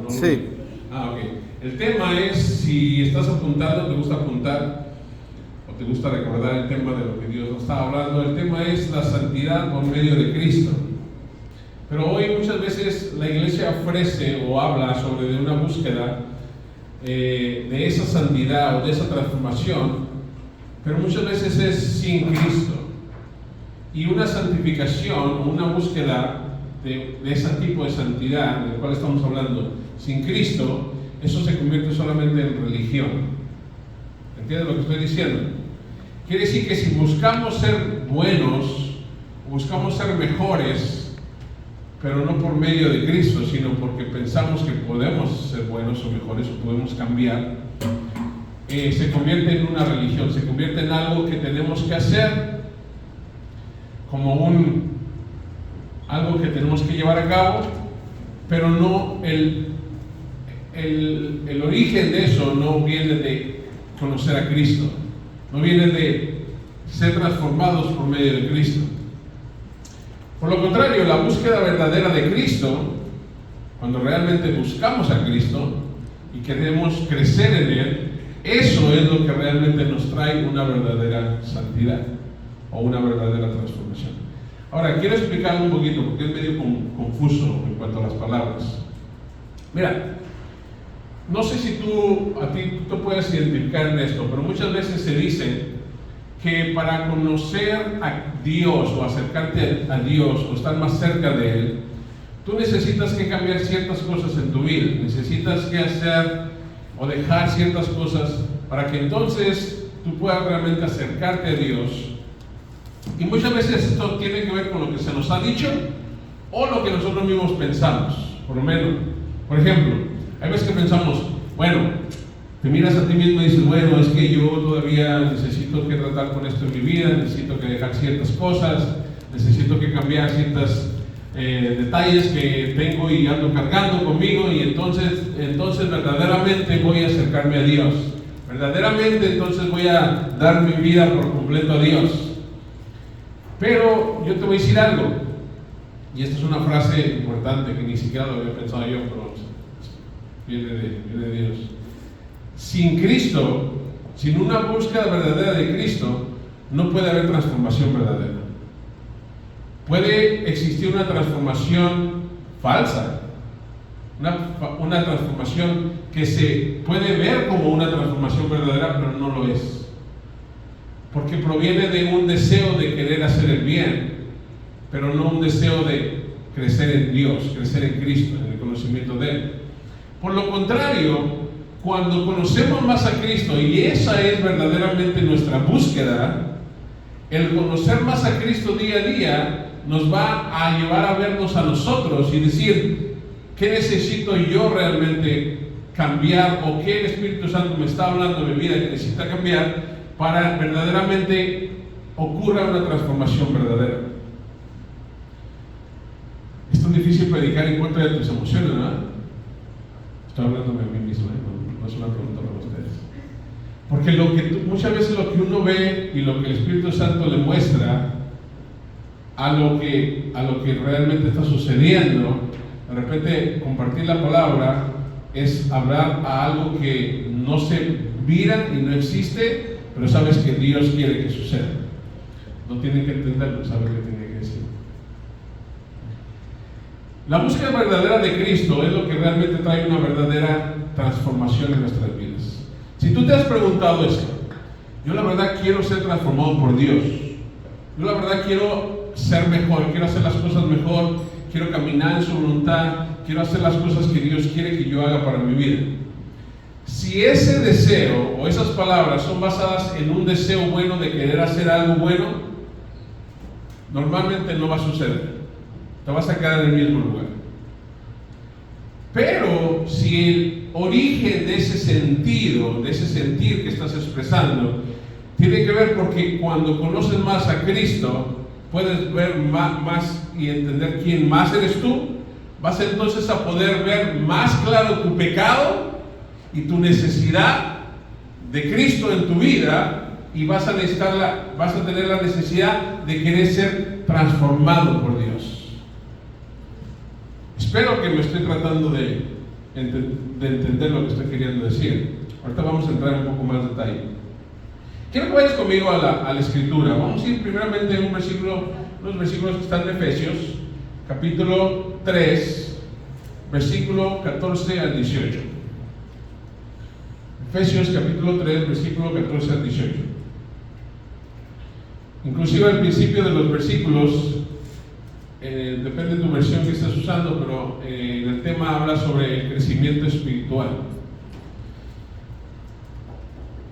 ¿no? Sí. Ok. El tema es, si estás apuntando, te gusta apuntar, o te gusta recordar el tema de lo que Dios nos está hablando, el tema es la santidad por medio de Cristo. Pero hoy muchas veces la iglesia ofrece o habla sobre de una búsqueda de esa santidad o de esa transformación, pero muchas veces es sin Cristo. Y una santificación, una búsqueda de ese tipo de santidad del cual estamos hablando, sin Cristo, eso se convierte solamente en religión. ¿Entiendes lo que estoy diciendo? Quiere decir que si buscamos ser buenos, buscamos ser mejores, pero no por medio de Cristo, sino porque pensamos que podemos ser buenos o mejores o podemos cambiar, se convierte en una religión, se convierte en algo que tenemos que hacer, como algo que tenemos que llevar a cabo, pero no el origen de eso no viene de conocer a Cristo, no viene de ser transformados por medio de Cristo. Por lo contrario, la búsqueda verdadera de Cristo, cuando realmente buscamos a Cristo y queremos crecer en Él, eso es lo que realmente nos trae una verdadera santidad o una verdadera transformación. Ahora, quiero explicarlo un poquito porque es medio confuso en cuanto a las palabras. Mira, no sé si tú puedes identificar en esto, pero muchas veces se dice que para conocer a Dios o acercarte a Dios o estar más cerca de Él, tú necesitas que cambiar ciertas cosas en tu vida, necesitas que hacer o dejar ciertas cosas para que entonces tú puedas realmente acercarte a Dios. Y muchas veces esto tiene que ver con lo que se nos ha dicho o lo que nosotros mismos pensamos, por lo menos. Por ejemplo, hay veces que pensamos, bueno, te miras a ti mismo y dices, bueno, es que yo todavía necesito que tratar con esto en mi vida, necesito que dejar ciertas cosas, necesito que cambiar ciertos detalles que tengo y ando cargando conmigo, y entonces verdaderamente voy a acercarme a Dios. Verdaderamente entonces voy a dar mi vida por completo a Dios. Pero yo te voy a decir algo, y esta es una frase importante que ni siquiera lo había pensado yo, pero viene de Dios. Sin Cristo, sin una búsqueda verdadera de Cristo, no puede haber transformación verdadera. Puede existir una transformación falsa, una transformación que se puede ver como una transformación verdadera, pero no lo es. Porque proviene de un deseo de querer hacer el bien, pero no un deseo de crecer en Dios, crecer en Cristo, en el conocimiento de Él. Por lo contrario, cuando conocemos más a Cristo, y esa es verdaderamente nuestra búsqueda, el conocer más a Cristo día a día nos va a llevar a vernos a nosotros y decir, ¿qué necesito yo realmente cambiar? ¿O qué el Espíritu Santo me está hablando de mi vida que necesita cambiar para verdaderamente ocurra una transformación verdadera? Es tan difícil predicar en contra de tus emociones, ¿verdad? Estoy hablándome a mí mismo, no es una pregunta para ustedes. Porque muchas veces lo que uno ve y lo que el Espíritu Santo le muestra a lo que realmente está sucediendo, de repente compartir la palabra es hablar a algo que no se mira y no existe, pero sabes que Dios quiere que suceda. No tienen que entenderlo, saber qué tiene que decir. La búsqueda verdadera de Cristo es lo que realmente trae una verdadera transformación en nuestras vidas. Si tú te has preguntado esto, yo la verdad quiero ser transformado por Dios, yo la verdad quiero ser mejor, quiero hacer las cosas mejor, quiero caminar en su voluntad, quiero hacer las cosas que Dios quiere que yo haga para mi vida. Si ese deseo o esas palabras son basadas en un deseo bueno de querer hacer algo bueno, normalmente no va a suceder. Te vas a quedar en el mismo lugar. Pero si el origen de ese sentido, de ese sentir que estás expresando, tiene que ver porque cuando conoces más a Cristo, puedes ver más y entender quién más eres tú, vas entonces a poder ver más claro tu pecado y tu necesidad de Cristo en tu vida, y vas a tener la necesidad de querer ser transformado por Dios. Espero que me estoy tratando de de entender lo que estoy queriendo decir. Ahorita vamos a entrar en un poco más de detalle. Quiero que vayas conmigo a la escritura. Vamos a ir primeramente en unos versículos que están en Efesios, capítulo 3, versículo 14 al 18. Efesios capítulo 3, versículo 14 al 18. Inclusive al principio de los versículos, depende de tu versión que estés usando, pero el tema habla sobre el crecimiento espiritual.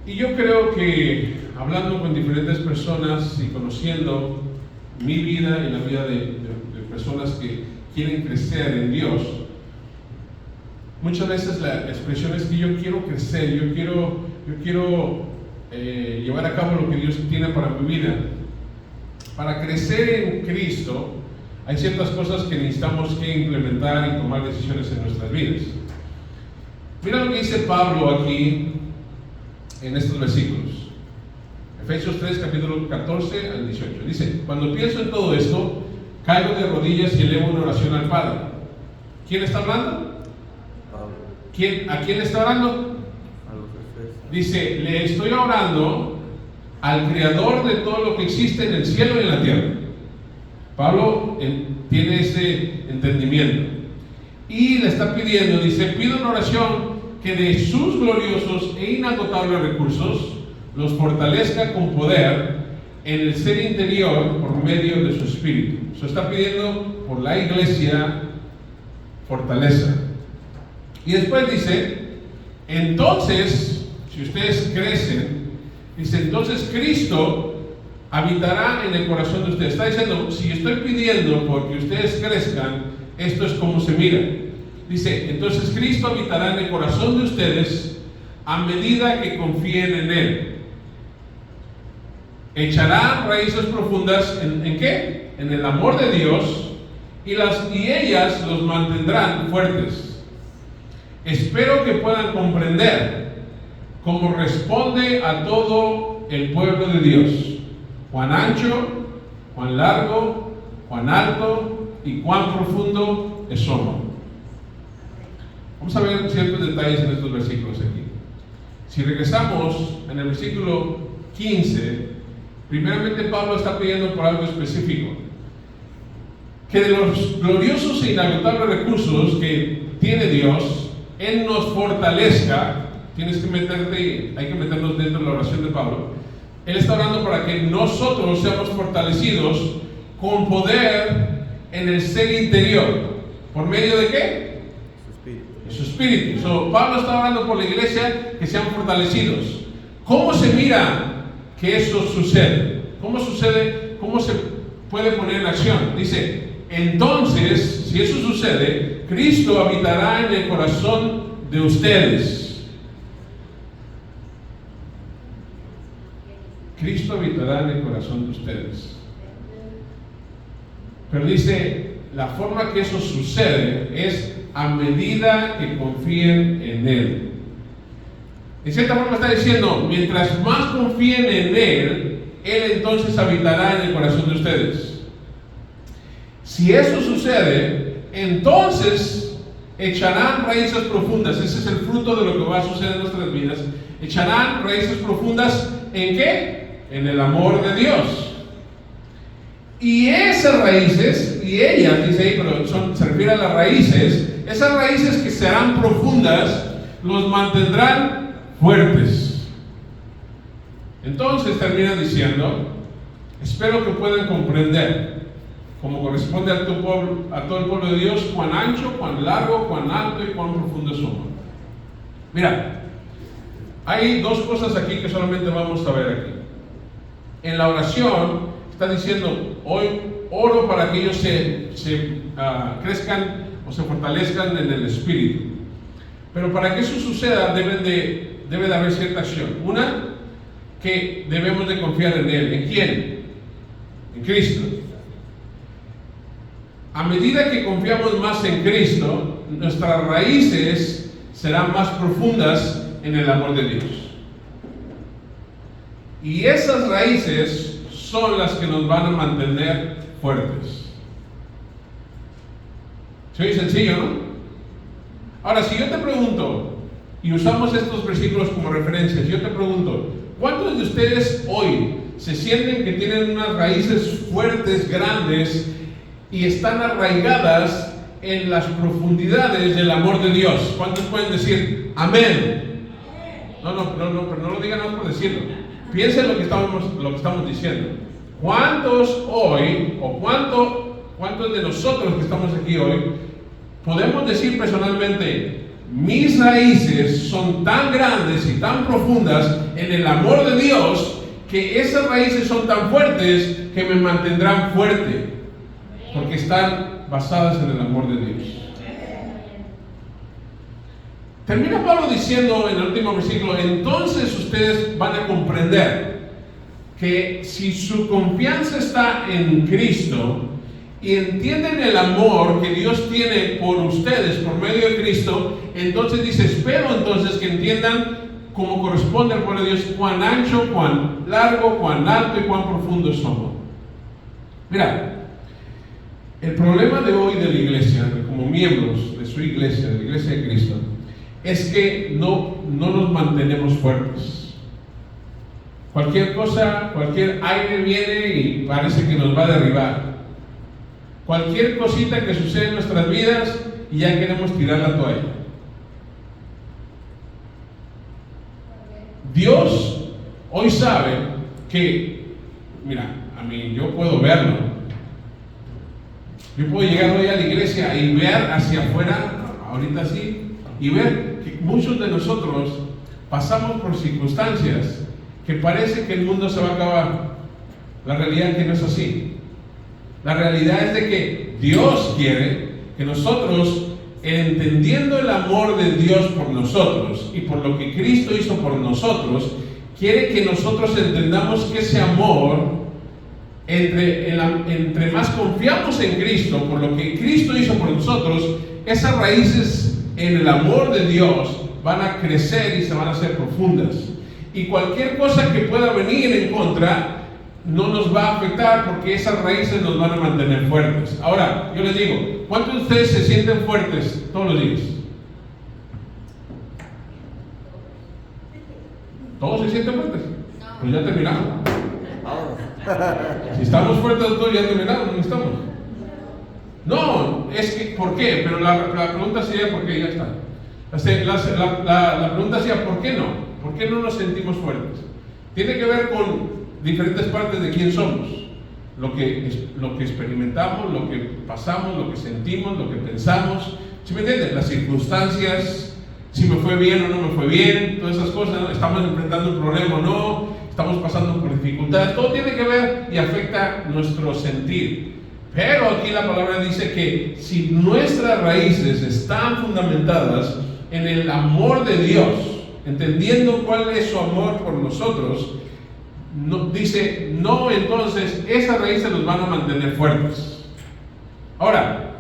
Y yo creo que hablando con diferentes personas y conociendo mi vida y la vida de personas que quieren crecer en Dios, muchas veces la expresión es que yo quiero crecer, yo quiero llevar a cabo lo que Dios tiene para mi vida. Para crecer en Cristo hay ciertas cosas que necesitamos que implementar y tomar decisiones en nuestras vidas. Mira lo que dice Pablo aquí en estos versículos. Efesios 3, capítulo 14 al 18. Dice: cuando pienso en todo esto, caigo de rodillas y elevo una oración al Padre. ¿Quién está hablando? ¿A quién le está orando? Dice: le estoy orando al Creador de todo lo que existe en el cielo y en la tierra. Pablo tiene ese entendimiento y le está pidiendo, dice: pido una oración que de sus gloriosos e inagotables recursos los fortalezca con poder en el ser interior por medio de su espíritu. Se está pidiendo por la iglesia fortaleza. Y después dice: entonces, si ustedes crecen, dice, entonces Cristo habitará en el corazón de ustedes. Está diciendo, si estoy pidiendo porque ustedes crezcan, esto es como se mira. Dice, entonces Cristo habitará en el corazón de ustedes a medida que confíen en Él. Echarán raíces profundas ¿en qué? En el amor de Dios, y ellas los mantendrán fuertes. Espero que puedan comprender cómo responde a todo el pueblo de Dios, cuán ancho, cuán largo, cuán alto y cuán profundo es su amor. Vamos a ver ciertos detalles en estos versículos aquí. Si regresamos en el versículo 15, primeramente Pablo está pidiendo por algo específico: que de los gloriosos e inagotables recursos que tiene Dios, Él nos fortalezca. Hay que meternos dentro de la oración de Pablo. Él está orando para que nosotros seamos fortalecidos con poder en el ser interior. ¿Por medio de qué? De su espíritu. Pablo está orando por la iglesia que sean fortalecidos. ¿Cómo se mira que eso sucede? ¿Cómo sucede? ¿Cómo se puede poner en acción? Dice, entonces, si eso sucede, Cristo habitará en el corazón de ustedes. Cristo habitará en el corazón de ustedes. Pero dice, la forma que eso sucede es a medida que confíen en Él. De cierta forma está diciendo, mientras más confíen en Él, Él entonces habitará en el corazón de ustedes. Si eso sucede, entonces echarán raíces profundas. Ese es el fruto de lo que va a suceder en nuestras vidas. Echarán raíces profundas ¿en qué? En el amor de Dios. Y esas raíces, y ellas, dice ahí, pero se refiere a las raíces, esas raíces que serán profundas, los mantendrán fuertes. Entonces termina diciendo, espero que puedan comprender, como corresponde a todo el pueblo de Dios, cuán ancho, cuán largo, cuán alto y cuán profundo es su amor. Mira, hay dos cosas aquí que solamente vamos a ver aquí. En la oración está diciendo, hoy oro para que ellos se crezcan o se fortalezcan en el espíritu. Pero para que eso suceda debe de haber cierta acción. Una, que debemos de confiar en Él. ¿En quién? En Cristo. A medida que confiamos más en Cristo, nuestras raíces serán más profundas en el amor de Dios. Y esas raíces son las que nos van a mantener fuertes. ¿Se oye sencillo, no? Ahora, si yo te pregunto, y usamos estos versículos como referencias, yo te pregunto, ¿cuántos de ustedes hoy se sienten que tienen unas raíces fuertes, grandes, y están arraigadas en las profundidades del amor de Dios? ¿Cuántos pueden decir amén? Pero no lo digan nada por decirlo. Piensen lo que estamos diciendo. ¿Cuántos hoy, o cuántos de nosotros que estamos aquí hoy, podemos decir personalmente, mis raíces son tan grandes y tan profundas en el amor de Dios, que esas raíces son tan fuertes que me mantendrán fuerte, porque están basadas en el amor de Dios? Termina Pablo diciendo en el último versículo, entonces ustedes van a comprender que si su confianza está en Cristo y entienden el amor que Dios tiene por ustedes por medio de Cristo, entonces dice, espero entonces que entiendan como corresponde al pueblo de Dios, cuán ancho, cuán largo, cuán alto y cuán profundo es su amor. Mira, el problema de hoy de la iglesia, como miembros de su iglesia, de la iglesia de Cristo, es que no nos mantenemos fuertes. Cualquier cosa, cualquier aire viene y parece que nos va a derribar. Cualquier cosita que sucede en nuestras vidas y ya queremos tirar la toalla. Dios hoy sabe que, mira, a mí yo puedo verlo. Yo puedo llegar hoy a la iglesia y ver hacia afuera, ahorita sí, y ver que muchos de nosotros pasamos por circunstancias que parece que el mundo se va a acabar. La realidad es que no es así. La realidad es de que Dios quiere que nosotros, entendiendo el amor de Dios por nosotros y por lo que Cristo hizo por nosotros, quiere que nosotros entendamos que ese amor, entre más confiamos en Cristo, por lo que Cristo hizo por nosotros, esas raíces en el amor de Dios van a crecer y se van a hacer profundas. Y cualquier cosa que pueda venir en contra no nos va a afectar, porque esas raíces nos van a mantener fuertes. Ahora, yo les digo, ¿cuántos de ustedes se sienten fuertes todos los días? ¿Todos se sienten fuertes? Pues ya terminamos. Si estamos fuertes todos, ya terminamos, no estamos. No, es que, ¿por qué? Pero la pregunta sería, ¿por qué? Ya está. La pregunta sería, ¿por qué no? ¿Por qué no nos sentimos fuertes? Tiene que ver con diferentes partes de quién somos, lo que experimentamos, lo que pasamos, lo que sentimos, lo que pensamos. ¿Sí me entienden? Las circunstancias, si me fue bien o no me fue bien, todas esas cosas, ¿no? Estamos enfrentando un problema o no, estamos pasando por dificultades, todo tiene que ver y afecta nuestro sentir. Pero aquí la palabra dice que si nuestras raíces están fundamentadas en el amor de Dios, entendiendo cuál es su amor por nosotros, dice, no, entonces esas raíces nos van a mantener fuertes. Ahora,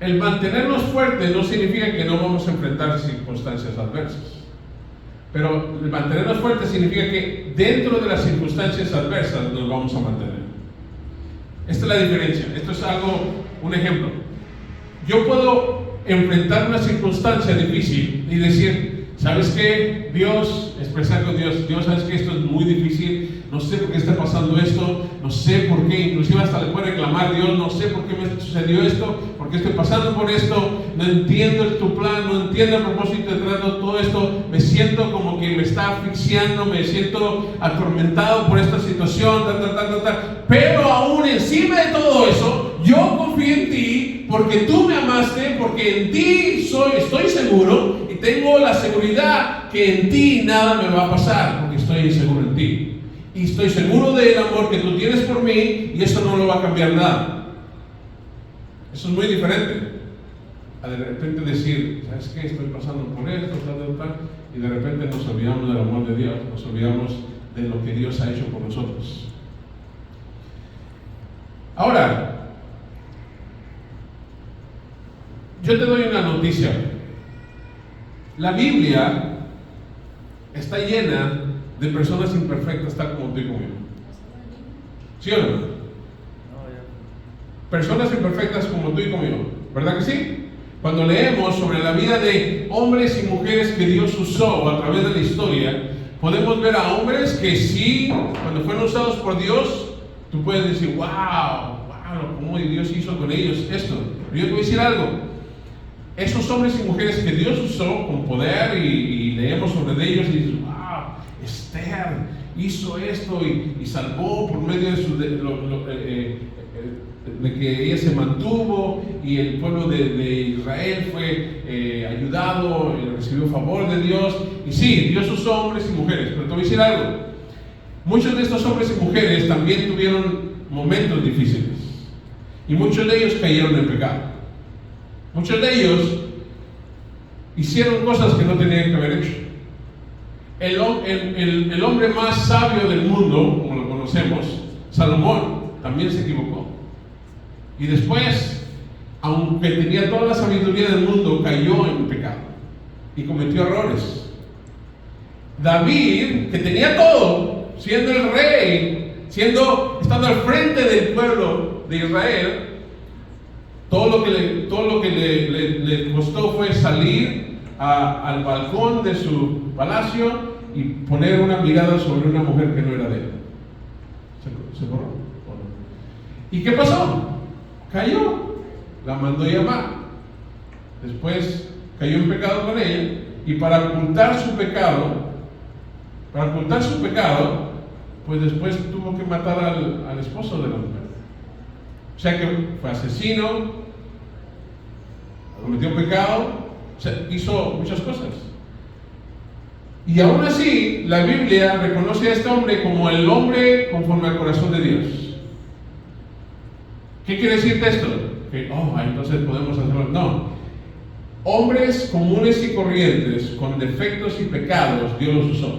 el mantenernos fuertes no significa que no vamos a enfrentar circunstancias adversas, pero el mantenernos fuertes significa que dentro de las circunstancias adversas nos vamos a mantener. Esta es la diferencia. Esto es un ejemplo. Yo puedo enfrentar una circunstancia difícil y decir, ¿sabes qué? Dios, expresar con Dios, ¿sabes qué? Esto es muy difícil, no sé por qué está pasando esto, no sé por qué, inclusive hasta le puedo reclamar a Dios, no sé por qué me sucedió esto, por qué estoy pasando por esto, no entiendo tu plan, no entiendo el propósito detrás de todo esto, me siento como que me está asfixiando, me siento atormentado por esta situación, pero aún encima de todo eso, yo confío en ti, porque tú me amaste, porque en ti estoy seguro, y tengo la seguridad que en ti nada me va a pasar, porque estoy seguro en ti. Y estoy seguro del amor que tú tienes por mí, y eso no lo va a cambiar nada. Eso es muy diferente a de repente decir, ¿sabes qué? Estoy pasando por esto, y de repente nos olvidamos del amor de Dios, nos olvidamos de lo que Dios ha hecho por nosotros. Ahora, yo te doy una noticia. La Biblia está llena de personas imperfectas, tal como tú y como yo. ¿Sí o no? Personas imperfectas como tú y como yo. ¿Verdad que sí? cuando leemos sobre la vida de hombres y mujeres que Dios usó a través de la historia, podemos ver a hombres que sí, cuando fueron usados por Dios, tú puedes decir, wow, cómo Dios hizo con ellos esto. Pero yo te voy a decir algo, esos hombres y mujeres que Dios usó con poder y leemos sobre ellos y dices, wow, Esther hizo esto y salvó por medio de que ella se mantuvo y el pueblo de Israel fue ayudado, recibió favor de Dios. Y sí, Dios usó hombres y mujeres, pero te voy a decir algo, muchos de estos hombres y mujeres también tuvieron momentos difíciles y muchos de ellos cayeron en pecado. Muchos de ellos hicieron cosas que no tenían que haber hecho. El hombre más sabio del mundo, como lo conocemos, Salomón, también se equivocó. Y después, aunque tenía toda la sabiduría del mundo, cayó en pecado y cometió errores. David, que tenía todo, siendo el rey, estando al frente del pueblo de Israel, todo lo que le costó fue salir al balcón de su palacio y poner una mirada sobre una mujer que no era de él. ¿Se borró? ¿Y qué pasó? Cayó, la mandó llamar, después cayó en pecado con ella, y para ocultar su pecado, pues después tuvo que matar al esposo de la mujer. O sea que fue asesino, cometió pecado, o sea, hizo muchas cosas. Y aún así, la Biblia reconoce a este hombre como el hombre conforme al corazón de Dios. ¿Qué quiere decir esto? Que, entonces podemos hacerlo. No. Hombres comunes y corrientes, con defectos y pecados, Dios los usó.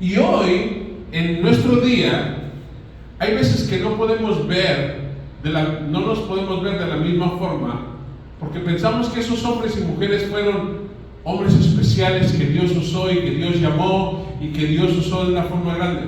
Y hoy, en nuestro día, hay veces que no nos podemos ver de la misma forma, porque pensamos que esos hombres y mujeres fueron hombres especiales que Dios usó y que Dios llamó y que Dios usó de una forma grande.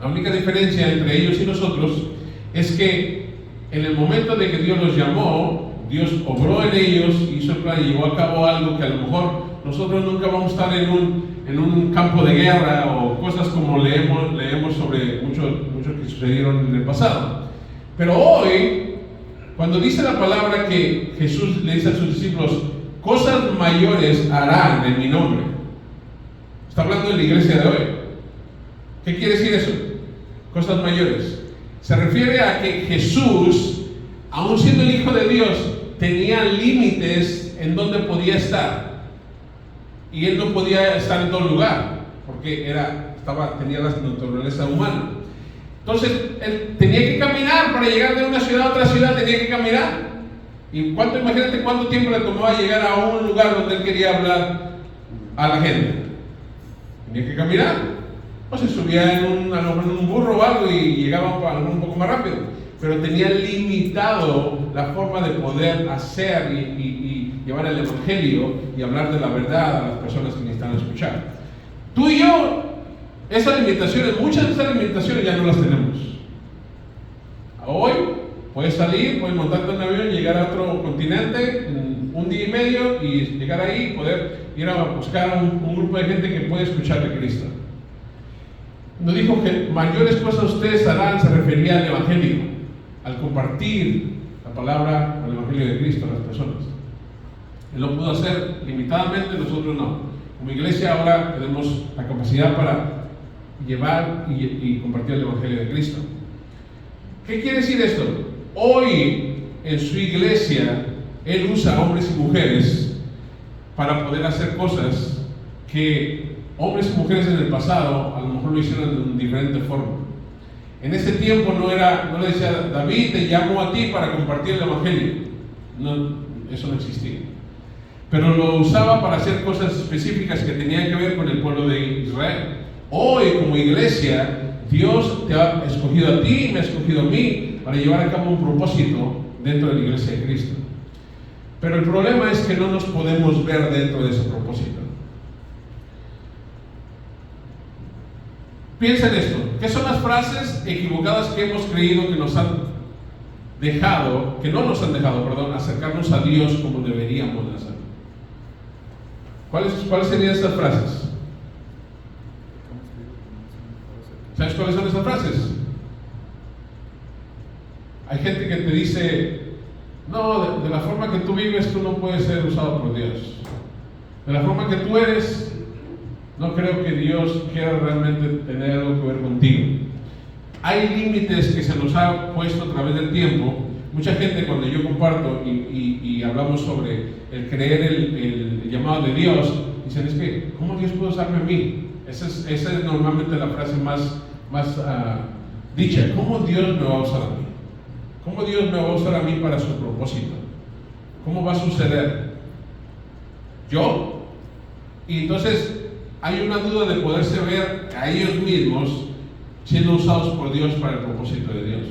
La única diferencia entre ellos y nosotros es que en el momento de que Dios los llamó, Dios obró en ellos, hizo el plan y llevó a cabo algo que a lo mejor nosotros nunca vamos a estar en un campo de guerra o cosas como leemos sobre muchos que sucedieron en el pasado. Pero hoy, cuando dice la palabra que Jesús le dice a sus discípulos, cosas mayores harán en mi nombre, está hablando de la iglesia de hoy. ¿Qué quiere decir eso? Cosas mayores. Se refiere a que Jesús, aun siendo el Hijo de Dios, tenía límites en donde podía estar. Y él no podía estar en todo lugar, porque tenía la naturaleza humana. Entonces, él tenía que caminar para llegar de una ciudad a otra ciudad, tenía que caminar. Imagínate cuánto tiempo le tomaba llegar a un lugar donde él quería hablar a la gente. Tenía que caminar. O se subía en un burro o algo y llegaba un poco más rápido. Pero tenía limitado la forma de poder hacer y llevar el evangelio y hablar de la verdad a las personas que necesitan escuchar. Tú y yo, muchas de esas limitaciones ya no las tenemos. Hoy puedes salir, puedes montarte en un avión, llegar a otro continente en un día y medio y llegar ahí y poder ir a buscar a un grupo de gente que puede escuchar de Cristo. No dijo que mayores cosas ustedes harán, se refería al evangelio, al compartir la palabra, al evangelio de Cristo a las personas. Él lo pudo hacer limitadamente, nosotros no. Como iglesia ahora tenemos la capacidad para llevar y compartir el evangelio de Cristo. ¿Qué quiere decir esto? Hoy en su iglesia Él usa hombres y mujeres para poder hacer cosas que hombres y mujeres en el pasado a lo mejor lo hicieron de diferente forma. En ese tiempo no le decía, David, te llamo a ti para compartir el evangelio. No, eso no existía. Pero lo usaba para hacer cosas específicas que tenían que ver con el pueblo de Israel. Hoy, como iglesia, Dios te ha escogido a ti y me ha escogido a mí para llevar a cabo un propósito dentro de la iglesia de Cristo. Pero el problema es que no nos podemos ver dentro de ese propósito. Piensa en esto. ¿Qué son las frases equivocadas que hemos creído que nos han que no nos han dejado, perdón, acercarnos a Dios como deberíamos de hacer. ¿Cuáles serían estas frases? ¿Sabes cuáles son esas frases? Hay gente que te dice, no, de la forma que tú vives tú no puedes ser usado por Dios. De la forma que tú eres, no creo que Dios quiera realmente tener algo que ver contigo. Hay límites que se nos ha puesto a través del tiempo. Mucha gente, cuando yo comparto y hablamos sobre el creer el llamado de Dios, dicen, es que, ¿cómo Dios puede usarme a mí? Esa es normalmente la frase más dicha. ¿Cómo Dios me va a usar a mí? ¿Cómo Dios me va a usar a mí para su propósito? ¿Cómo va a suceder? ¿Yo? Y entonces hay una duda de poderse ver a ellos mismos siendo usados por Dios para el propósito de Dios.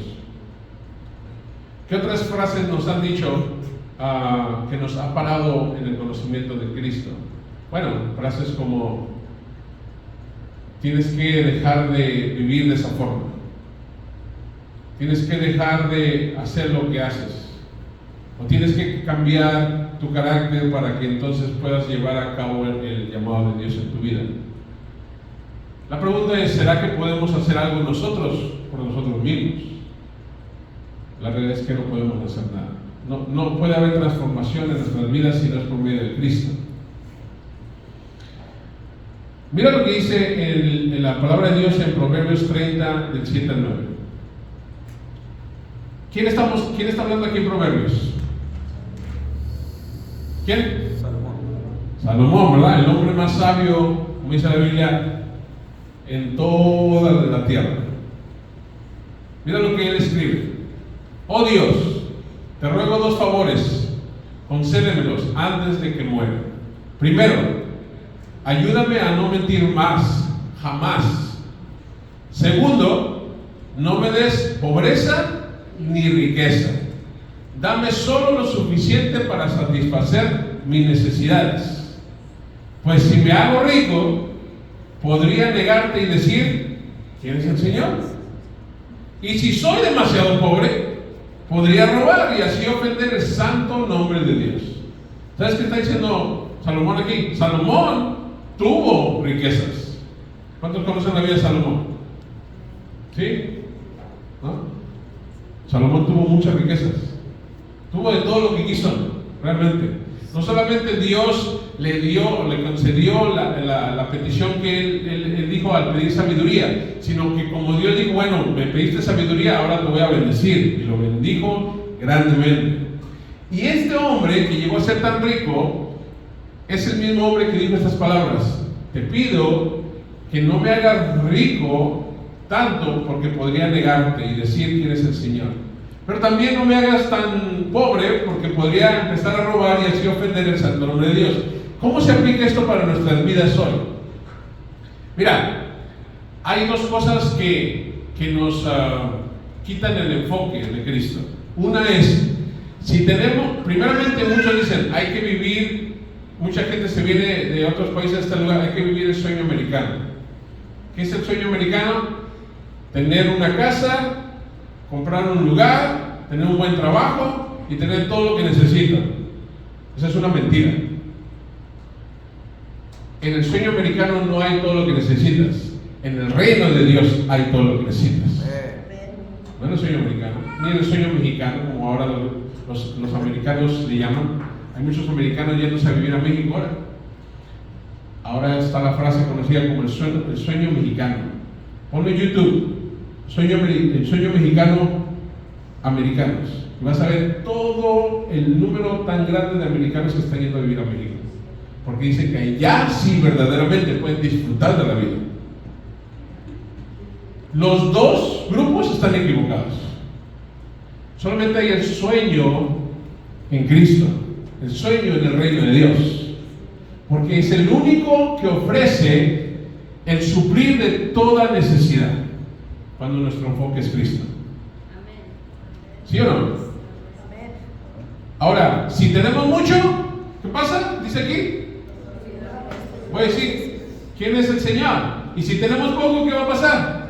¿Qué otras frases nos han dicho que nos ha parado en el conocimiento de Cristo? Bueno, frases como tienes que dejar de vivir de esa forma, tienes que dejar de hacer lo que haces, o tienes que cambiar tu carácter para que entonces puedas llevar a cabo el llamado de Dios en tu vida. La pregunta es, ¿será que podemos hacer algo nosotros por nosotros mismos? La realidad es que no podemos hacer nada. No puede haber transformación en nuestras vidas si no es por medio de Cristo. Mira lo que dice en la palabra de Dios en Proverbios 30, del 7 al 9. ¿Quién está hablando aquí en Proverbios? ¿Quién? Salomón, ¿verdad? El hombre más sabio, como dice la Biblia, en toda la tierra. Mira lo que él escribe. Oh Dios, te ruego dos favores, concédemelos antes de que muera. Primero, ayúdame a no mentir más, jamás. Segundo, no me des pobreza ni riqueza. Dame solo lo suficiente para satisfacer mis necesidades. Pues si me hago rico, podría negarte y decir, ¿quién es el Señor? Y si soy demasiado pobre, podría robar y así ofender el santo nombre de Dios. ¿Sabes qué está diciendo Salomón aquí? Salomón tuvo riquezas. ¿Cuántos conocen la vida de Salomón? ¿Sí? ¿No? Salomón tuvo muchas riquezas. Tuvo de todo lo que quiso, realmente. No solamente Dios le concedió la petición que él dijo al pedir sabiduría, sino que como Dios dijo, bueno, me pediste sabiduría, ahora te voy a bendecir. Y lo bendijo grandemente. Y este hombre que llegó a ser tan rico, es el mismo hombre que dijo estas palabras: te pido que no me hagas rico tanto porque podría negarte y decir quién es el Señor. Pero también no me hagas tan pobre porque podría empezar a robar y así ofender el santo nombre de Dios. ¿Cómo se aplica esto para nuestras vidas hoy? Mira, hay dos cosas que nos quitan el enfoque de Cristo. Una es, si tenemos, primeramente muchos dicen, hay que vivir, mucha gente se viene de otros países a este lugar, hay que vivir el sueño americano. ¿Qué es el sueño americano? Tener una casa, comprar un lugar, tener un buen trabajo y tener todo lo que necesitan. Esa es una mentira. En el sueño americano no hay todo lo que necesitas. En el reino de Dios hay todo lo que necesitas. No en el sueño americano, ni en el sueño mexicano, como ahora los americanos le llaman. Hay muchos americanos yéndose a vivir a México ahora. Ahora está la frase conocida como el sueño mexicano. Ponle en YouTube, el sueño mexicano americanos. Y vas a ver todo el número tan grande de americanos que están yendo a vivir a México. Porque dicen que allá sí verdaderamente pueden disfrutar de la vida. Los dos grupos están equivocados. Solamente hay el sueño en Cristo, el sueño en el reino de Dios. Porque es el único que ofrece el suplir de toda necesidad cuando nuestro enfoque es Cristo. ¿Sí o no? Ahora, si tenemos mucho, ¿qué pasa? Dice aquí. Voy a decir, ¿quién es el Señor? Y si tenemos poco, ¿qué va a pasar?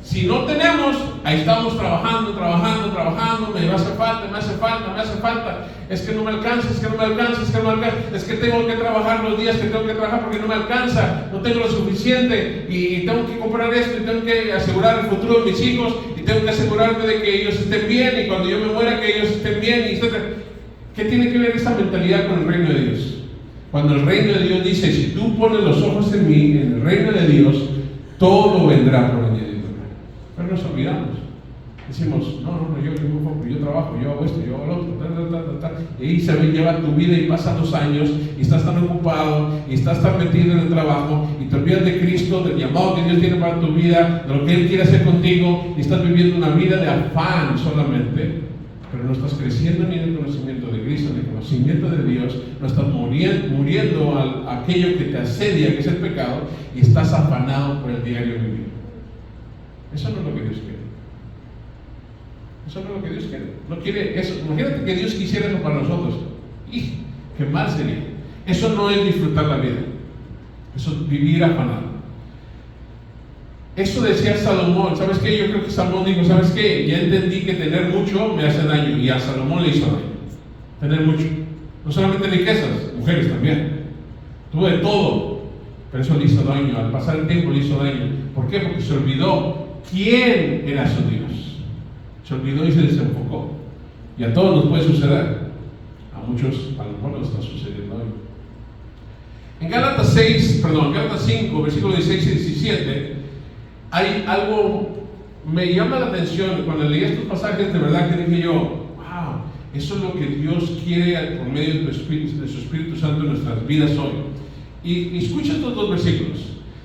Si no tenemos, ahí estamos trabajando, me hace falta, es que no me alcanza, es que tengo que trabajar los días que tengo que trabajar porque no me alcanza, no tengo lo suficiente y tengo que comprar esto y tengo que asegurar el futuro de mis hijos y tengo que asegurarme de que ellos estén bien y cuando yo me muera que ellos estén bien, y etc. ¿Qué tiene que ver esa mentalidad con el reino de Dios? Cuando el reino de Dios dice, si tú pones los ojos en mí, en el reino de Dios, todo vendrá por añadidura. Pero nos olvidamos. Decimos, yo trabajo, yo hago esto, yo hago lo otro, y ahí se lleva tu vida y pasan 2 años, y estás tan ocupado, y estás tan metido en el trabajo, y te olvidas de Cristo, del llamado que Dios tiene para tu vida, de lo que Él quiere hacer contigo, y estás viviendo una vida de afán solamente, pero no estás creciendo ni en el conocimiento de Cristo, ni en el conocimiento de Dios, no estás muriendo a aquello que te asedia, que es el pecado, y estás afanado por el diario vivir. Eso no es lo que Dios quiere. Eso no es lo que Dios quiere. No quiere eso. Imagínate que Dios quisiera eso para nosotros. ¡Y qué mal sería! Eso no es disfrutar la vida. Eso es vivir afanado. Eso decía Salomón. ¿Sabes qué? Yo creo que Salomón dijo, ¿sabes qué? Ya entendí que tener mucho me hace daño. Y a Salomón le hizo daño. Tener mucho. No solamente riquezas, mujeres también. Tuvo de todo. Pero eso le hizo daño. Al pasar el tiempo le hizo daño. ¿Por qué? Porque se olvidó quién era su Dios. Se olvidó y se desenfocó. Y a todos nos puede suceder. A muchos, a lo mejor nos está sucediendo hoy. En Gálatas 5, versículos 16 y 17, hay algo, me llama la atención. Cuando leí estos pasajes, de verdad que dije yo, wow, eso es lo que Dios quiere por medio de su Espíritu Santo en nuestras vidas hoy. Y escucha estos 2 versículos.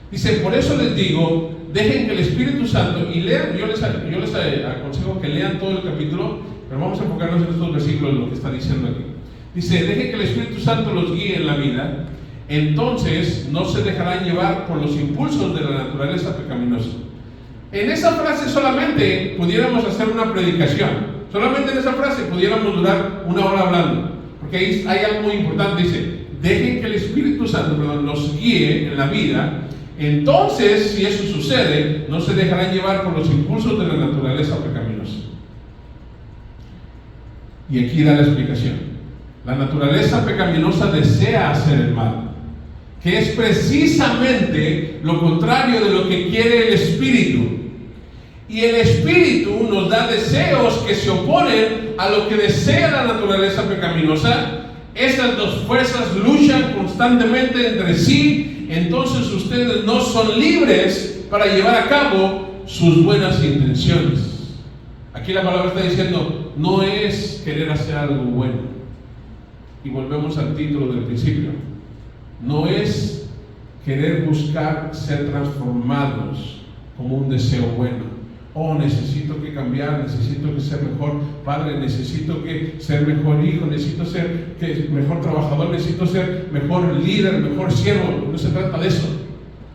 Dice, por eso les digo, dejen que el Espíritu Santo, y lean, yo les aconsejo que lean todo el capítulo, pero vamos a enfocarnos en estos versículos, lo que está diciendo aquí. Dice, dejen que el Espíritu Santo los guíe en la vida, entonces no se dejarán llevar por los impulsos de la naturaleza pecaminosa. En esa frase solamente pudiéramos hacer una predicación, solamente en esa frase pudiéramos durar 1 hora hablando, porque ahí hay algo muy importante. Dice, dejen que el Espíritu Santo los guíe en la vida. Entonces, si eso sucede, no se dejarán llevar por los impulsos de la naturaleza pecaminosa. Y aquí da la explicación. La naturaleza pecaminosa desea hacer el mal, que es precisamente lo contrario de lo que quiere el Espíritu. Y el Espíritu nos da deseos que se oponen a lo que desea la naturaleza pecaminosa. Estas 2 fuerzas luchan constantemente entre sí. Entonces ustedes no son libres para llevar a cabo sus buenas intenciones. Aquí la palabra está diciendo, no es querer hacer algo bueno. Y volvemos al título del principio. No es querer buscar ser transformados como un deseo bueno. Oh, necesito que cambiar, necesito que ser mejor padre, necesito que ser mejor hijo, necesito ser mejor trabajador, necesito ser mejor líder, mejor siervo. No se trata de eso.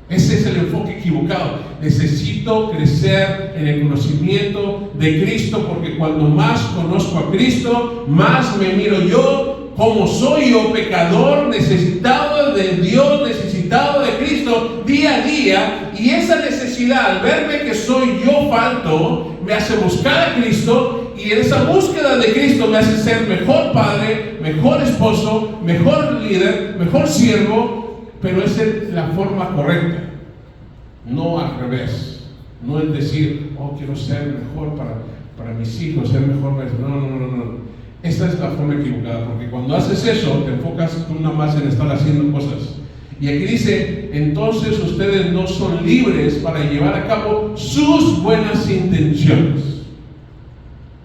Ese es el enfoque equivocado. Necesito crecer en el conocimiento de Cristo, porque cuando más conozco a Cristo, más me miro yo como soy yo, pecador, necesitado de Dios, necesitado de Cristo día a día. Y esa necesidad, al verme que soy yo falto, me hace buscar a Cristo, y en esa búsqueda de Cristo me hace ser mejor padre, mejor esposo, mejor líder, mejor siervo. Pero esa es la forma correcta, no al revés. No es decir, oh, quiero ser mejor para mis hijos, ser mejor para... No. Esta es la forma equivocada, porque cuando haces eso, te enfocas tú nada más en estar haciendo cosas. Y aquí dice, entonces ustedes no son libres para llevar a cabo sus buenas intenciones.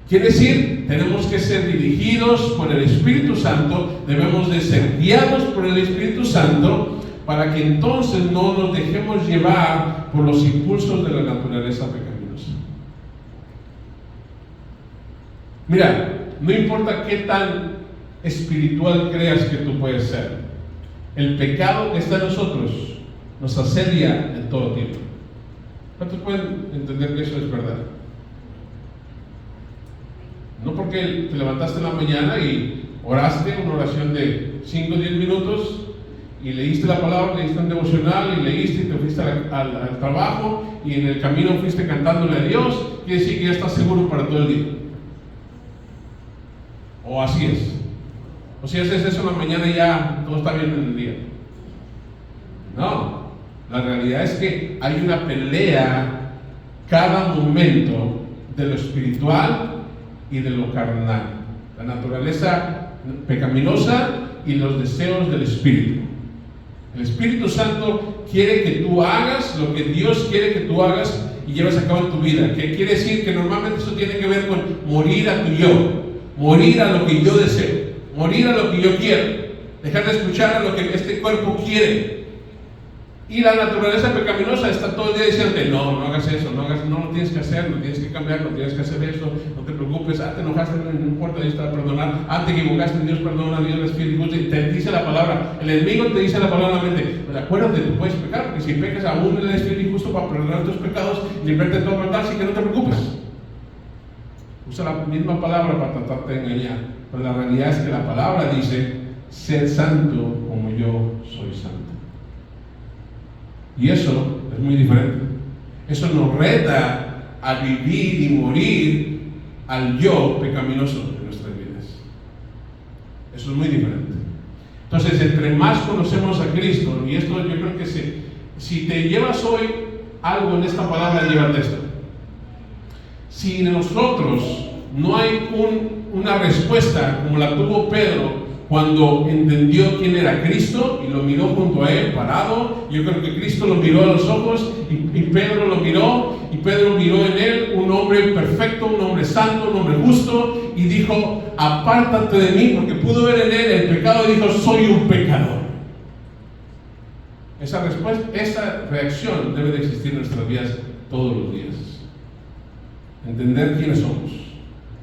Quiere decir, tenemos que ser dirigidos por el Espíritu Santo, debemos de ser guiados por el Espíritu Santo, para que entonces no nos dejemos llevar por los impulsos de la naturaleza pecaminosa. Mira, no importa qué tan espiritual creas que tú puedes ser, el pecado que está en nosotros nos asedia en todo tiempo. ¿Cuántos pueden entender que eso es verdad? No porque te levantaste en la mañana y oraste una oración de 5 o 10 minutos y leíste la palabra, leíste un devocional, y leíste y te fuiste al trabajo, y en el camino fuiste cantándole a Dios, quiere decir que ya estás seguro para todo el día. O así es. O si haces eso en la mañana y ya todo está bien en el día. No, la realidad es que hay una pelea cada momento de lo espiritual y de lo carnal. La naturaleza pecaminosa y los deseos del Espíritu. El Espíritu Santo quiere que tú hagas lo que Dios quiere que tú hagas y lleves a cabo en tu vida. Que quiere decir que normalmente eso tiene que ver con morir a tu yo, morir a lo que yo deseo, morir a lo que yo quiero, dejar de escuchar a lo que este cuerpo quiere. Y la naturaleza pecaminosa está todo el día diciéndote, no hagas eso, no lo tienes que hacer, no tienes que cambiar, no tienes que hacer eso, no te preocupes, te enojaste, no importa, Dios te va a perdonar, te equivocaste, Dios perdona, Dios es fiel y justo, y te dice la palabra, el enemigo te dice la palabra en la mente, pero acuérdate, tú puedes pecar, porque si pecas aún Él es fiel y justo para perdonar tus pecados y librarte de toda maldad, así que no te preocupes. Usa la misma palabra para tratarte de engañar, pero la realidad es que la palabra dice, sed santo como yo soy santo. Y eso es muy diferente. Eso nos reta a vivir y morir al yo pecaminoso de nuestras vidas. Eso es muy diferente. Entonces, entre más conocemos a Cristo, y esto yo creo que si te llevas hoy algo en esta palabra, llévate esto. Si en nosotros no hay una respuesta como la tuvo Pedro cuando entendió quién era Cristo y lo miró junto a él parado, yo creo que Cristo lo miró a los ojos y Pedro lo miró, y Pedro miró en él un hombre perfecto, un hombre santo, un hombre justo, y dijo, apártate de mí, porque pudo ver en él el pecado y dijo, soy un pecador. Esa respuesta, esa reacción debe de existir en nuestras vidas todos los días. Entender quiénes somos,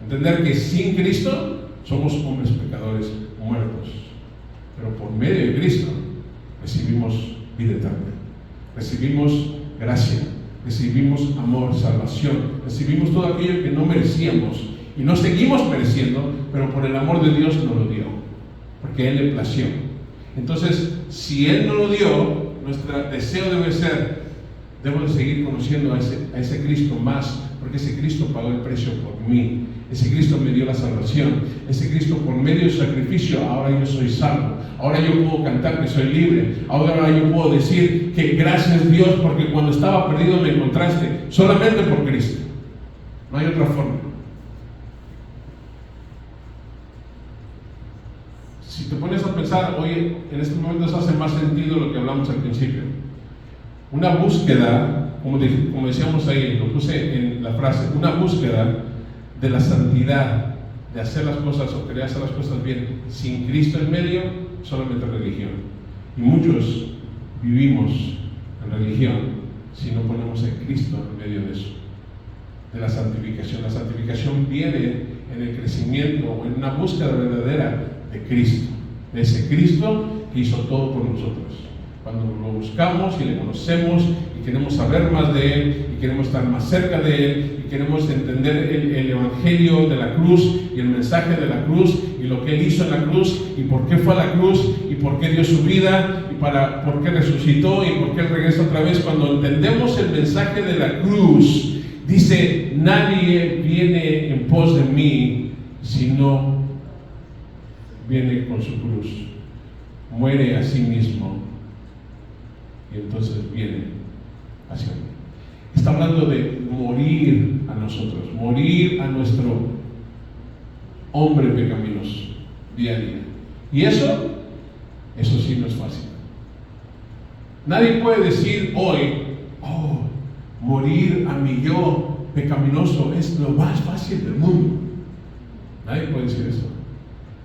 entender que sin Cristo somos hombres pecadores muertos, pero por medio de Cristo recibimos vida eterna, recibimos gracia, recibimos amor, salvación, recibimos todo aquello que no merecíamos y no seguimos mereciendo, pero por el amor de Dios nos lo dio, porque a Él le plació. Entonces, si Él no lo dio, nuestro deseo debe ser, debo de seguir conociendo a ese Cristo más, porque ese Cristo pagó el precio por mí. Ese Cristo me dio la salvación. Ese Cristo, por medio de su sacrificio, ahora yo soy salvo. Ahora yo puedo cantar que soy libre. Ahora yo puedo decir que gracias Dios, porque cuando estaba perdido me encontraste. Solamente por Cristo. No hay otra forma. Si te pones a pensar, hoy en estos momentos hace más sentido lo que hablamos al principio. Una búsqueda, como decíamos ahí, lo puse en la frase, una búsqueda de la santidad, de hacer las cosas o querer hacer las cosas bien, sin Cristo en medio, solamente religión. Y muchos vivimos en religión si no ponemos a Cristo en medio de eso, de la santificación. La santificación viene en el crecimiento o en una búsqueda verdadera de Cristo, de ese Cristo que hizo todo por nosotros. Cuando lo buscamos y le conocemos y queremos saber más de Él y queremos estar más cerca de Él y queremos entender el Evangelio de la cruz y el mensaje de la cruz y lo que Él hizo en la cruz y por qué fue a la cruz y por qué dio su vida y por qué resucitó y por qué Él regresa otra vez. Cuando entendemos el mensaje de la cruz, dice, nadie viene en pos de mí si no viene con su cruz, muere a sí mismo y entonces viene hacia mí. Está hablando de morir a nosotros, morir a nuestro hombre pecaminoso día a día. Y eso sí no es fácil. Nadie puede decir hoy, morir a mi yo pecaminoso es lo más fácil del mundo. Nadie puede decir eso.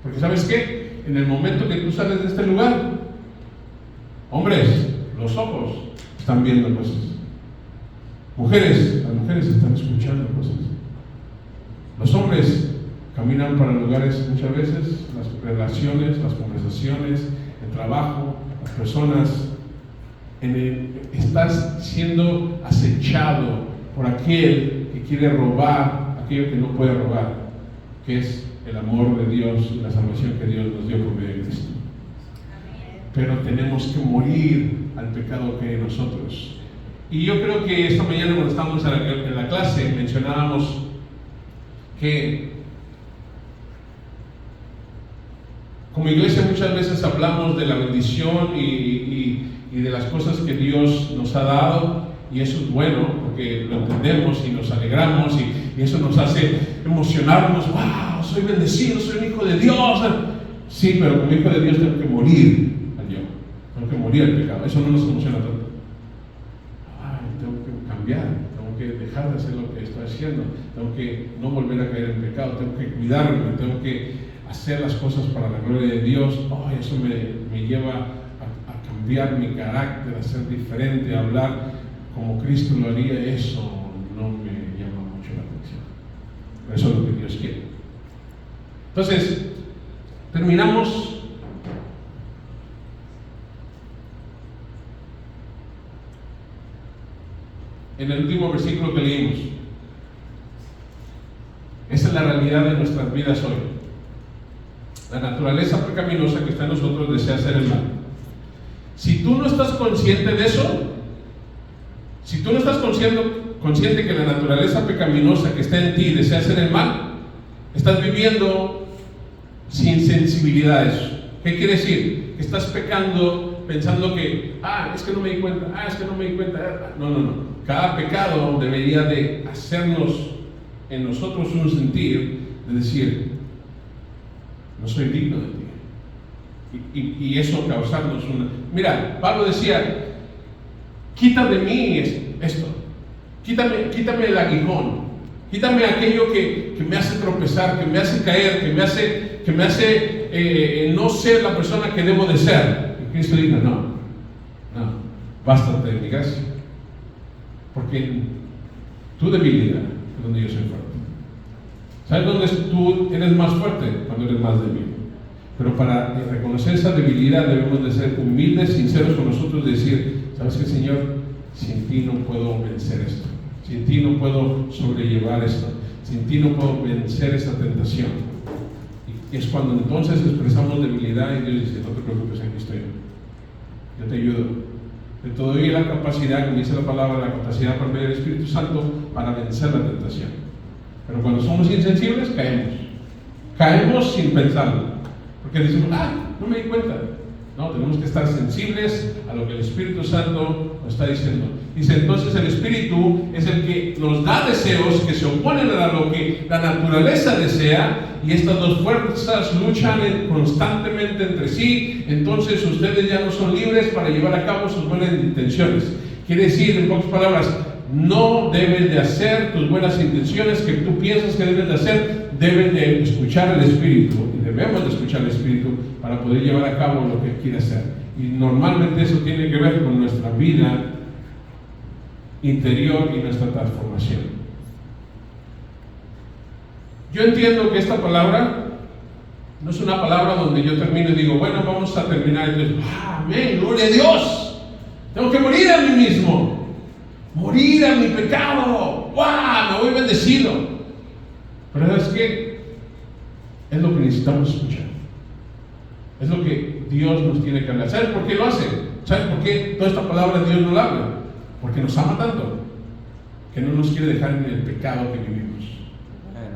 Porque ¿sabes qué? En el momento que tú sales de este lugar, hombres, los ojos están viendo cosas. Mujeres, las mujeres están escuchando cosas. Los hombres caminan para lugares muchas veces, las relaciones, las conversaciones, el trabajo, las personas. Estás siendo acechado por aquel que quiere robar aquello que no puede robar, que es el amor de Dios y la salvación que Dios nos dio por medio de Cristo. pero tenemos que morir al pecado que hay en nosotros. Y yo creo que esta mañana cuando estábamos en la clase mencionábamos que como iglesia muchas veces hablamos de la bendición y de las cosas que Dios nos ha dado, y eso es bueno porque lo entendemos y nos alegramos y eso nos hace emocionarnos. ¡Wow! Soy bendecido, soy un hijo de Dios. Sí, pero como hijo de Dios tengo que morir al yo, tengo que morir al pecado. Eso no nos emociona tanto. Tengo que cambiar, tengo que dejar de hacer lo que estoy haciendo, tengo que no volver a caer en pecado, tengo que cuidarme, tengo que hacer las cosas para la gloria de Dios. Eso me lleva a cambiar mi carácter, a ser diferente, a hablar como Cristo lo haría. Eso no me llama mucho la atención. Eso es lo que Dios quiere. Entonces, terminamos en el último versículo que leímos. Esa es la realidad de nuestras vidas hoy. La naturaleza pecaminosa que está en nosotros desea hacer el mal. Si tú no estás consciente de eso, si tú no estás consciente que la naturaleza pecaminosa que está en ti desea hacer el mal, estás viviendo sin sensibilidad a eso. ¿Qué quiere decir? Que estás pecando pensando que, es que no me di cuenta, es que no me di cuenta. No. Cada pecado debería de hacernos en nosotros un sentir de decir, no soy digno de ti. Y eso causarnos una... Mira, Pablo decía, quita de mí esto, quítame el aguijón, quítame aquello que me hace tropezar, que me hace caer, que me hace no ser la persona que debo de ser. Y Cristo dijo, no, bástate de mi gracia, porque en tu debilidad es donde yo soy fuerte. ¿Sabes dónde tú eres más fuerte? Cuando eres más débil. Pero para reconocer esa debilidad debemos de ser humildes, sinceros con nosotros, y decir, ¿sabes qué, Señor? Sin ti no puedo vencer esto, sin ti no puedo sobrellevar esto, sin ti no puedo vencer esta tentación. Y es cuando entonces expresamos debilidad y Dios dice, no te preocupes, aquí estoy yo te ayudo. Te doy la capacidad, como dice la palabra, la capacidad por medio del Espíritu Santo para vencer la tentación. Pero cuando somos insensibles, caemos sin pensarlo, porque decimos, no me di cuenta. No, tenemos que estar sensibles a lo que el Espíritu Santo nos está diciendo. Dice, entonces el Espíritu es el que nos da deseos que se oponen a lo que la naturaleza desea, y estas dos fuerzas luchan constantemente entre sí. Entonces ustedes ya no son libres para llevar a cabo sus buenas intenciones. Quiere decir, en pocas palabras, no debes de hacer tus buenas intenciones que tú piensas que debes de hacer. Debes de escuchar al Espíritu, y debemos de escuchar al Espíritu para poder llevar a cabo lo que quiere hacer. Y normalmente eso tiene que ver con nuestra vida interior y nuestra transformación. Yo entiendo que esta palabra no es una palabra donde yo termino y digo, bueno, vamos a terminar. Entonces, amén, gloria a Dios. Tengo que morir a mí mismo, morir a mi pecado. Me voy bendecido. Pero es que es lo que necesitamos escuchar. Es lo que Dios nos tiene que hablar. ¿Sabes por qué lo hace? ¿Sabes por qué toda esta palabra Dios no la habla? Porque nos ama tanto que no nos quiere dejar en el pecado que vivimos.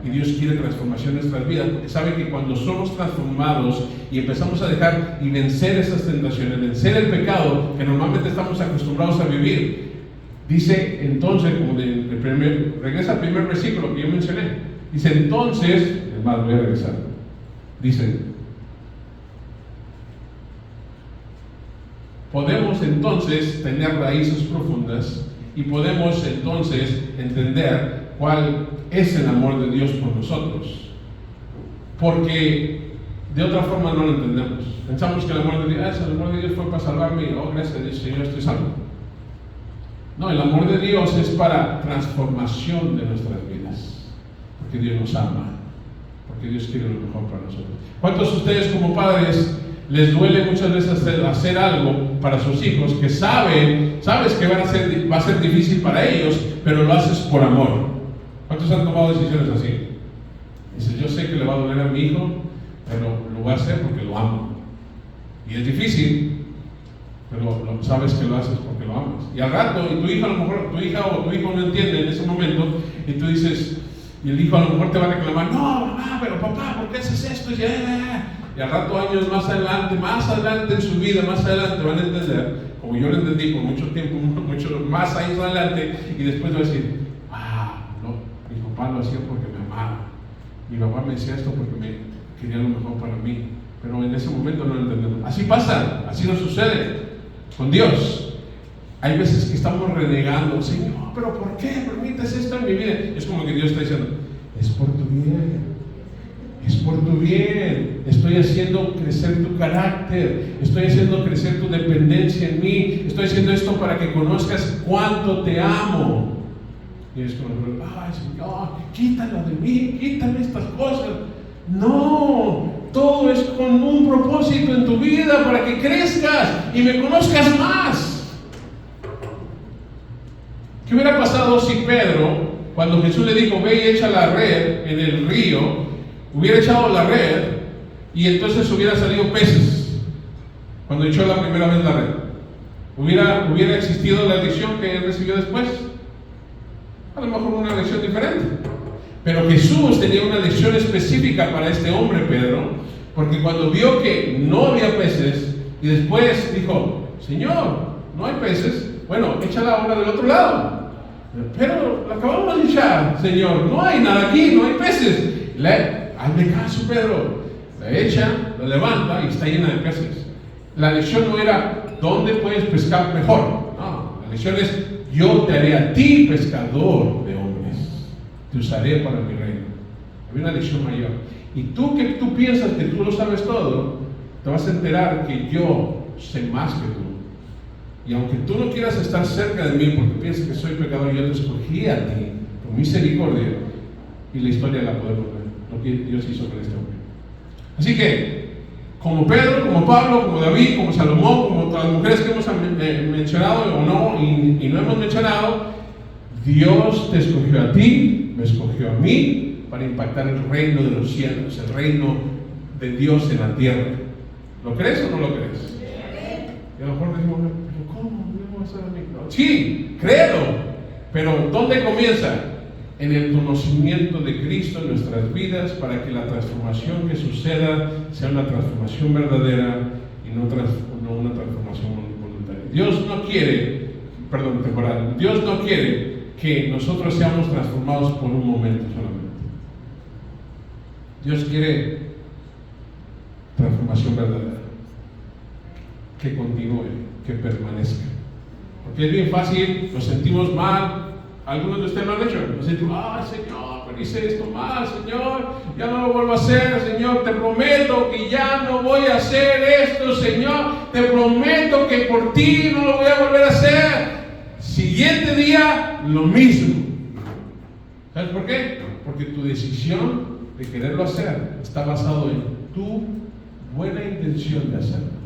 Y Dios quiere transformación en nuestras vidas, porque sabe que cuando somos transformados y empezamos a dejar y vencer esas tentaciones, vencer el pecado que normalmente estamos acostumbrados a vivir, dice entonces, regresa al primer versículo que yo mencioné. Dice entonces, es más, voy a regresar. Dice, podemos entonces tener raíces profundas y podemos entonces entender cuál es el amor de Dios por nosotros, porque de otra forma no lo entendemos. Pensamos que el amor de Dios fue para salvarme y gracias a Dios, Señor, estoy salvo. No, el amor de Dios es para transformación de nuestras vidas, porque Dios nos ama, porque Dios quiere lo mejor para nosotros. ¿Cuántos de ustedes como padres les duele muchas veces hacer algo para sus hijos que sabes que va a ser difícil para ellos, pero lo haces por amor? ¿Cuántos han tomado decisiones así? Dices, yo sé que le va a doler a mi hijo, pero lo voy a hacer porque lo amo. Y es difícil, pero sabes que lo haces porque lo amas. Y al rato, y tu hija a lo mejor, tu hija o tu hijo no entiende en ese momento, y tú dices, y el hijo a lo mejor te va a reclamar, no, mamá, pero papá, ¿por qué haces esto? Y al rato, años más adelante en su vida, más adelante van a entender, como yo lo entendí por mucho tiempo, muchos más años adelante, y después va a decir, no, mi papá lo hacía porque me amaba, mi papá me decía esto porque me quería lo mejor para mí, pero en ese momento no lo entendemos. Así pasa, así nos sucede con Dios. Hay veces que estamos renegando, Señor, pero ¿por qué permites esto en mi vida? Es como que Dios está diciendo, es por tu bien, es por tu bien, estoy haciendo crecer tu carácter, estoy haciendo crecer tu dependencia en mí, estoy haciendo esto para que conozcas cuánto te amo. Y es como, ay Señor, quítalo de mí, quítame estas cosas. No, todo es con un propósito en tu vida para que crezcas y me conozcas más. ¿Qué hubiera pasado si Pedro, cuando Jesús le dijo, ve y echa la red en el río, hubiera echado la red y entonces hubiera salido peces? Cuando echó la primera vez la red, ¿hubiera existido la lección que él recibió después? A lo mejor una lección diferente. Pero Jesús tenía una lección específica para este hombre, Pedro, porque cuando vio que no había peces y después dijo, Señor, no hay peces, bueno, échala ahora del otro lado. Pero la acabamos de echar, Señor, no hay nada aquí, no hay peces. Hazme caso, Pedro. La echa, la levanta y está llena de peces. La lección no era ¿dónde puedes pescar mejor? No, la lección es yo te haré a ti pescador de hombres, te usaré para mi reino. Había una lección mayor. Y tú que tú piensas que tú lo sabes todo, te vas a enterar que yo sé más que tú. Y aunque tú no quieras estar cerca de mí porque piensas que soy pecador, yo te escogí a ti por misericordia. Y la historia la podemos ver, lo que Dios hizo con este hombre. Así que, como Pedro, como Pablo, como David, como Salomón, como todas las mujeres que hemos mencionado o no, y no hemos mencionado, Dios te escogió a ti, me escogió a mí, para impactar el reino de los cielos, el reino de Dios en la tierra. ¿Lo crees o no lo crees? Y a lo mejor decimos, pero ¿cómo? ¿No vas a mí? No. Sí, créelo, pero ¿dónde comienza? En el conocimiento de Cristo en nuestras vidas, para que la transformación que suceda sea una transformación verdadera y no una transformación voluntaria. Dios no quiere, temporal, Dios no quiere que nosotros seamos transformados por un momento solamente. Dios quiere transformación verdadera, que continúe, que permanezca. Porque es bien fácil, nos sentimos mal. Algunos de ustedes lo han hecho. Nos sentimos, Señor, pero hice esto mal, Señor, ya no lo vuelvo a hacer, Señor, te prometo que ya no voy a hacer esto, Señor, te prometo que por ti no lo voy a volver a hacer. Siguiente día, lo mismo. ¿Sabes por qué? Porque tu decisión de quererlo hacer está basado en tu buena intención de hacerlo,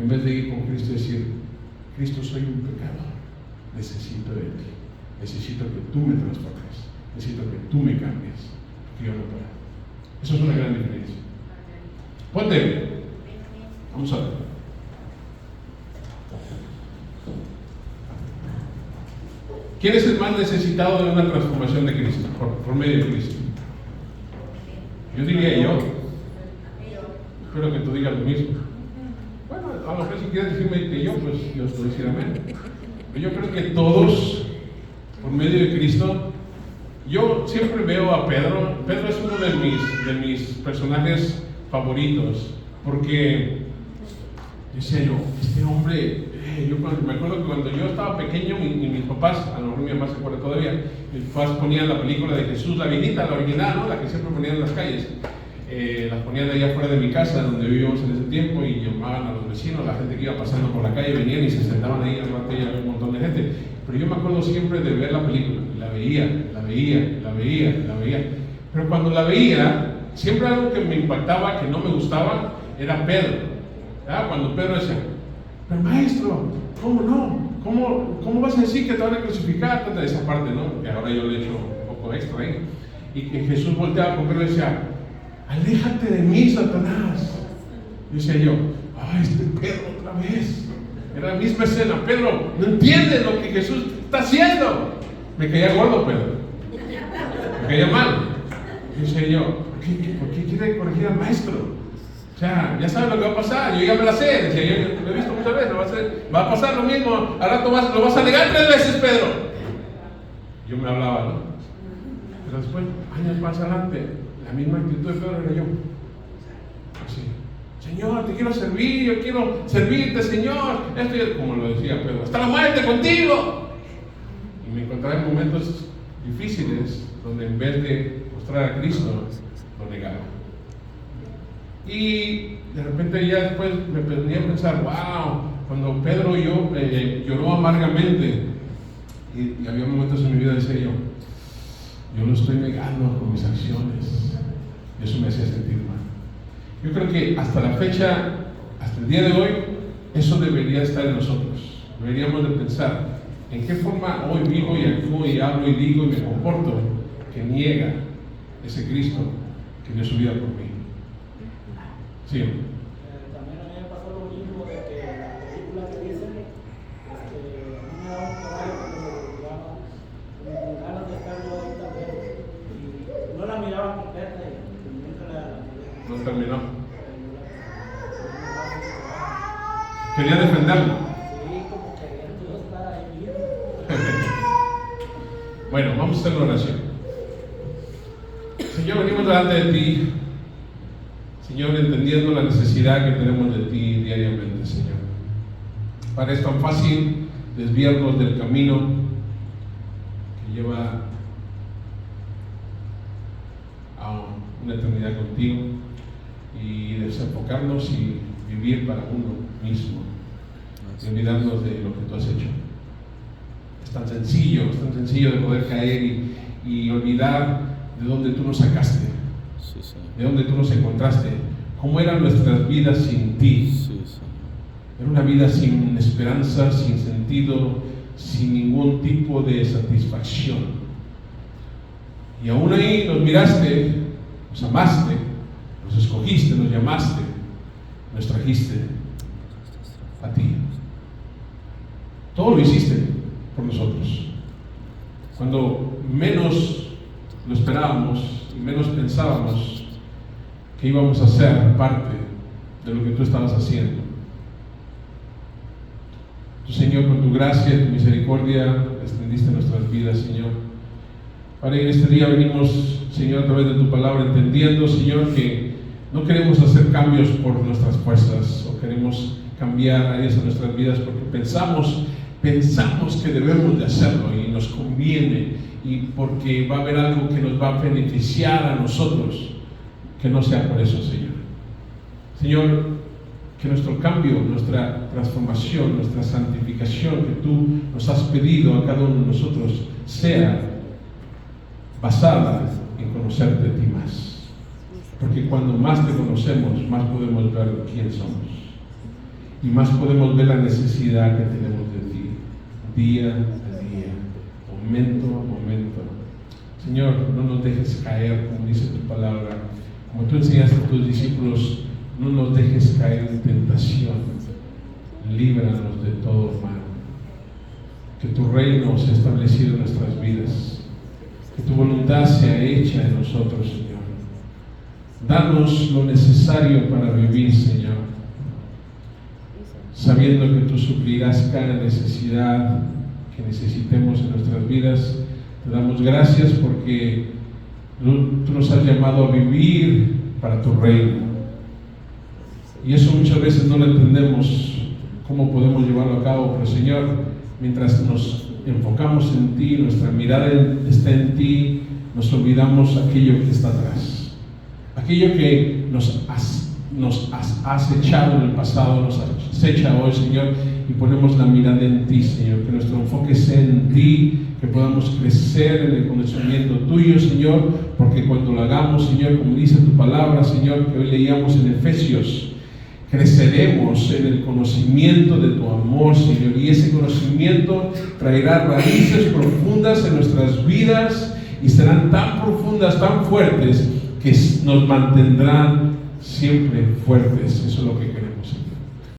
en vez de ir con Cristo y decir, Cristo, soy un pecador, necesito de ti. Necesito que tú me transformes, necesito que tú me cambies, que yo no puedo. Eso es una gran diferencia. Ponte, vamos a ver. ¿Quién es el más necesitado de una transformación de Cristo, por medio de Cristo? Yo diría yo. Espero que tú digas lo mismo. Bueno, a lo mejor si quieres decirme que yo, pues yo te voy a decir amén. Pero yo creo que todos, por medio de Cristo, yo siempre veo a Pedro. Pedro es uno de mis personajes favoritos, porque decía yo, este hombre, me acuerdo que cuando yo estaba pequeño, mis papás, a lo mejor mi mamá se acuerda todavía, mis papás ponían la película de Jesús, la viejita, la original, ¿no? La que siempre ponían en las calles. Las ponían allá afuera de mi casa, donde vivíamos en ese tiempo, y llamaban a los vecinos, la gente que iba pasando por la calle, venían y se sentaban ahí, al rato ya había un montón de gente. Pero yo me acuerdo siempre de ver la película, y la veía. Pero cuando la veía, siempre algo que me impactaba, que no me gustaba, era Pedro. ¿Verdad? Cuando Pedro decía, pero maestro, ¿cómo no? ¿Cómo vas a decir que te van a crucificar? Tanta esa parte, ¿no? Que ahora yo le he hecho un poco extra ahí. Y que Jesús volteaba con Pedro y decía, aléjate de mí, Satanás. Decía yo, ay, este Pedro otra vez. Era la misma escena. Pedro no entiende lo que Jesús está haciendo. Me caía gordo, Pedro. Me caía mal. Y decía yo, ¿por qué quiere corregir al maestro? O sea, ya sabe lo que va a pasar. Yo ya me la sé. Decía, yo lo he visto muchas veces. Va a pasar lo mismo. Al rato lo vas a negar 3 veces, Pedro. Yo me hablaba, ¿no? Pero después, años más adelante, la misma actitud de Pedro era yo. Así. Señor, te quiero servir, yo quiero servirte, Señor. Esto es como lo decía Pedro, hasta la muerte contigo. Y me encontraba en momentos difíciles donde en vez de mostrar a Cristo, lo negaba. Y de repente ya después me ponía a pensar, wow, cuando Pedro lloró amargamente, y había momentos en mi vida, decía yo lo estoy negando con mis acciones. Eso me hacía sentir mal. Yo creo que hasta la fecha, hasta el día de hoy, eso debería estar en nosotros. Deberíamos de pensar en qué forma hoy vivo y actúo y hablo y digo y me comporto que niega ese Cristo que dio su vida por mí. Sí. También a mí me pasó lo mismo de que la película que dicen, a mí me daba un coraje porque me con ganas de estar yo ahí también. Y no la miraba completa y nunca la miré. No terminó. Quería defenderlo. Sí, como queriendo yo estar ahí mismo. Bueno, vamos a hacer la oración. Señor, venimos delante de ti, Señor, entendiendo la necesidad que tenemos de ti diariamente, Señor. Para es tan fácil desviarnos del camino que lleva a una eternidad contigo y desenfocarnos y vivir para uno mismo y olvidarnos de lo que tú has hecho. Es tan sencillo de poder caer y olvidar de dónde tú nos sacaste, de dónde tú nos encontraste, cómo eran nuestras vidas sin ti. Era una vida sin esperanza, sin sentido, sin ningún tipo de satisfacción. Y aún ahí nos miraste, nos amaste, nos escogiste, nos llamaste, nos trajiste a ti. Todo lo hiciste por nosotros. Cuando menos lo esperábamos y menos pensábamos que íbamos a ser parte de lo que tú estabas haciendo. Tú, Señor, con tu gracia y tu misericordia extendiste nuestras vidas, Señor. Ahora en este día venimos, Señor, a través de tu palabra, entendiendo, Señor, que no queremos hacer cambios por nuestras fuerzas o queremos cambiar áreas en nuestras vidas porque pensamos que debemos de hacerlo y nos conviene y porque va a haber algo que nos va a beneficiar a nosotros, que no sea por eso, Señor. Señor, que nuestro cambio, nuestra transformación, nuestra santificación que tú nos has pedido a cada uno de nosotros sea basada en conocerte a ti más. Porque cuando más te conocemos, más podemos ver quién somos y más podemos ver la necesidad que tenemos de ti, día a día, momento a momento. Señor, no nos dejes caer, como dice tu palabra, como tú enseñaste a tus discípulos, no nos dejes caer en tentación, líbranos de todo mal. Que tu reino sea establecido en nuestras vidas, que tu voluntad sea hecha en nosotros, Señor. Danos lo necesario para vivir, Señor, sabiendo que tú suplirás cada necesidad que necesitemos en nuestras vidas. Te damos gracias porque tú nos has llamado a vivir para tu reino. Y eso muchas veces no lo entendemos cómo podemos llevarlo a cabo, pero Señor, mientras nos enfocamos en ti, nuestra mirada está en ti, nos olvidamos aquello que está atrás, aquello que nos has echado en el pasado, nos acecha hoy, Señor, y ponemos la mirada en ti, Señor, que nuestro enfoque sea en ti, que podamos crecer en el conocimiento tuyo, Señor, porque cuando lo hagamos, Señor, como dice tu palabra, Señor, que hoy leíamos en Efesios, creceremos en el conocimiento de tu amor, Señor, y ese conocimiento traerá raíces profundas en nuestras vidas y serán tan profundas, tan fuertes, que nos mantendrán siempre fuertes. Eso es lo que